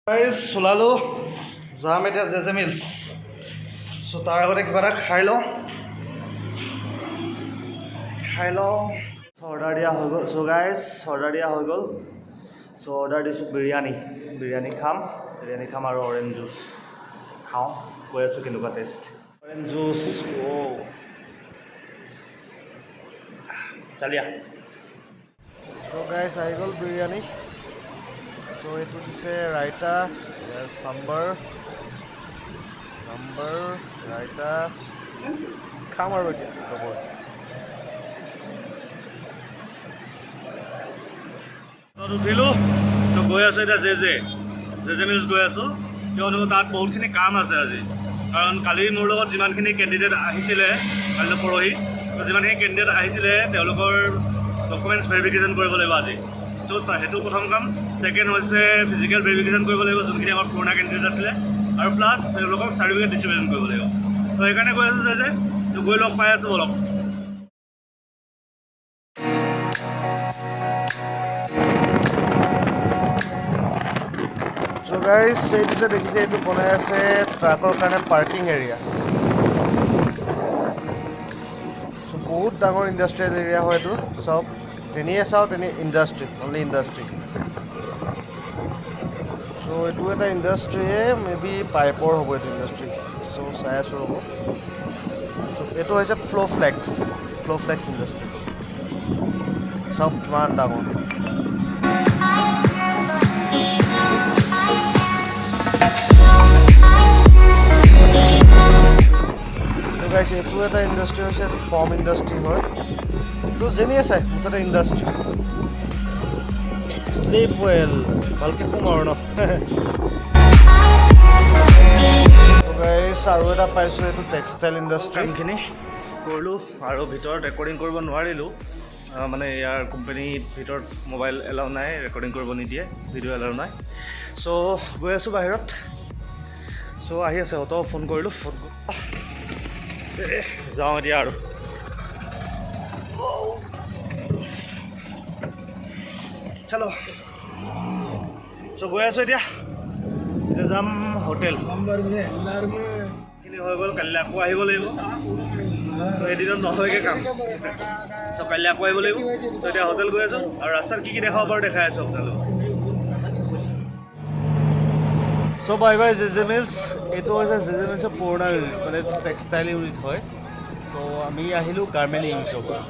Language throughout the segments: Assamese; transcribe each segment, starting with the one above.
গাইজ ওলালো যাম এতিয়া জে মিলছ চ' তাৰ আগতে কিবা এটা খাই লওঁ অৰ্ডাৰ দিয়া হৈ গ'ল চ' গাইজ অৰ্ডাৰ দিয়া হৈ গ'ল চ' অৰ্ডাৰ দিছোঁ বিৰিয়ানী খাম আৰু অৰেঞ্জ জুচ খাওঁ কৈ আছোঁ কেনেকুৱা টেষ্ট অৰেঞ্জ জুচ চালিয়া চ' গাইজ আহি গ'ল বিৰিয়ানী চ' এইটো দিছে ৰাইতা চাম্বাৰ ৰাইতা খাম আৰু এতিয়া উঠিলোঁ তো গৈ আছোঁ এতিয়া জে মিলছ গৈ আছোঁ কিয়নো তাত বহুতখিনি কাম আছে আজি কাৰণ কালি মোৰ লগত যিমানখিনি কেণ্ডিডেট আহিছিলে কালি পৰহি যিমানখিনি কেণ্ডিডেট আহিছিলে তেওঁলোকৰ ডকুমেণ্টছ ভেৰিফিকেশ্যন কৰিব লাগিব আজি চ' সেইটো প্ৰথম কাম ছেকেণ্ড হৈছে ফিজিকেল ভেৰিফিকেশ্যন কৰিব লাগিব যোনখিনি আমাৰ পুৰণা কেণ্ডিডেট আছিলে আৰু প্লাছ তেওঁলোকক চাৰ্টিফিকেট ডিষ্ট্ৰিবিউশ্যন কৰিব লাগিব ত' সেইকাৰণে গৈ আছোঁ যে গৈ লগ পাই আছোঁ অলপ চ' গাইজ এইটো যে দেখিছে এইটো বনাই আছে ট্ৰাকৰ কাৰণে পাৰ্কিং এৰিয়া চ' বহুত ডাঙৰ ইণ্ডাষ্ট্ৰিয়েল এৰিয়া হয় এইটো চব যেনিয়ে চাওঁ তেনে ইণ্ডাষ্ট্ৰি অনলি ইণ্ডাষ্ট্ৰি চ' এইটো এটা ইণ্ডাষ্ট্ৰিয়ে মে বি পাইপৰ হ'ব এইটো ইণ্ডাষ্ট্ৰি চ' চাই আছোঁ ৰ'ব চ' এইটো হৈছে ফ্ল'ফ্লেক্স ইণ্ডাষ্ট্ৰি চব কিমান ডাঙৰ এইটো এটা ইণ্ডাষ্ট্ৰি হৈছে এইটো ফৰ্ম ইণ্ডাষ্ট্ৰি হয় তো যেনিয়ে চাই মুঠতে ইণ্ডাষ্ট্ৰি স্লিপ ৱেল ভালকৈ শুম আৰু ন আৰু এটা পাইছোঁ এইটো টেক্সটাইল ইণ্ডাষ্ট্ৰি কামখিনি কৰিলোঁ আৰু ভিতৰত ৰেকৰ্ডিং কৰিব নোৱাৰিলোঁ মানে ইয়াৰ কোম্পানীৰ ভিতৰত মোবাইল এলাউ নাই ৰেকৰ্ডিং কৰিব নিদিয়ে ভিডিঅ' এলাউ নাই চ' গৈ আছোঁ বাহিৰত চ' আহি আছে অত ফোন কৰিলোঁ যাওঁ এতিয়া আৰু চলো চ' গৈ আছোঁ এতিয়া যাম হোটেল হৈ গ'ল কাইলৈ আকৌ আহিব লাগিব ত' এদিনত নহয়গৈ কাম চ' কাইলৈ আকৌ আহিব লাগিব ত' এতিয়া হোটেল গৈ আছোঁ আৰু ৰাস্তাত কি দেখাব পাৰোঁ দেখাই আছোঁ আপোনালোকক চ' বাই জে মিলছ এইটো হৈছে জে মিলছৰ পুৰণা ইউনিট মানে টেক্সটাইল ইউনিট হয় চ' আমি আহিলোঁ গাৰ্মেণ্ট ইউনিটৰ পৰা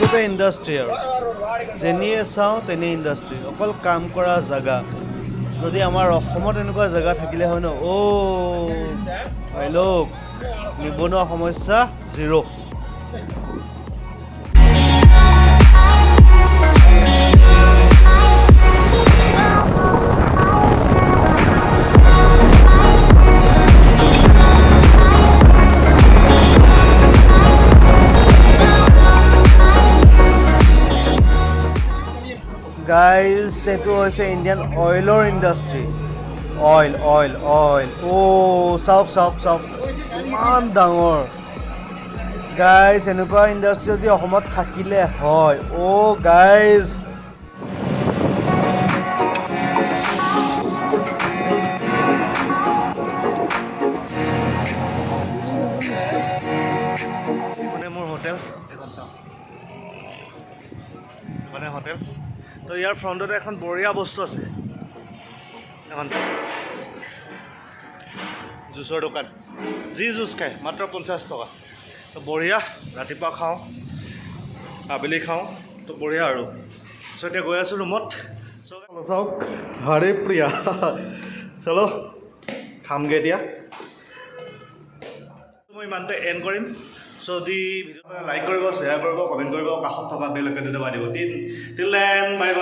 এইটোতে ইণ্ডাষ্ট্ৰি আৰু যেনিয়ে চাওঁ তেনে ইণ্ডাষ্ট্ৰি অকল কাম কৰা জেগা যদি আমাৰ অসমত এনেকুৱা জেগা থাকিলে হয় ন ভাই লোক নিবনুৱা সমস্যা জিৰ' গাইজ এইটো হৈছে ইণ্ডিয়ান অইলৰ ইণ্ডাষ্ট্ৰি অইল চাওক ইমান ডাঙৰ গাইজ এনেকুৱা ইণ্ডাষ্ট্ৰি যদি অসমত থাকিলে হয় গাইজ মোৰ হোটেল হোটেল তো ইয়াৰ ফ্ৰণ্টতে এখন বঢ়িয়া বস্তু আছে এখন জুচৰ দোকান যি জুচ খায় মাত্ৰ 50 টকা তো বঢ়িয়া ৰাতিপুৱা খাওঁ আবেলি খাওঁ তো বঢ়িয়া আৰু চ' এতিয়া গৈ আছোঁ ৰুমত চাওক হাৰে প্ৰিয়া চলো খামগৈ এতিয়া মই ইমানতে এণ্ড কৰিম চ' যদি ভিডিঅ'টো লাইক কৰিব শ্বেয়াৰ কৰিব কমেণ্ট কৰিব কাষত থকা বেল আইকনটো দবাই দিব টিল দেন বাই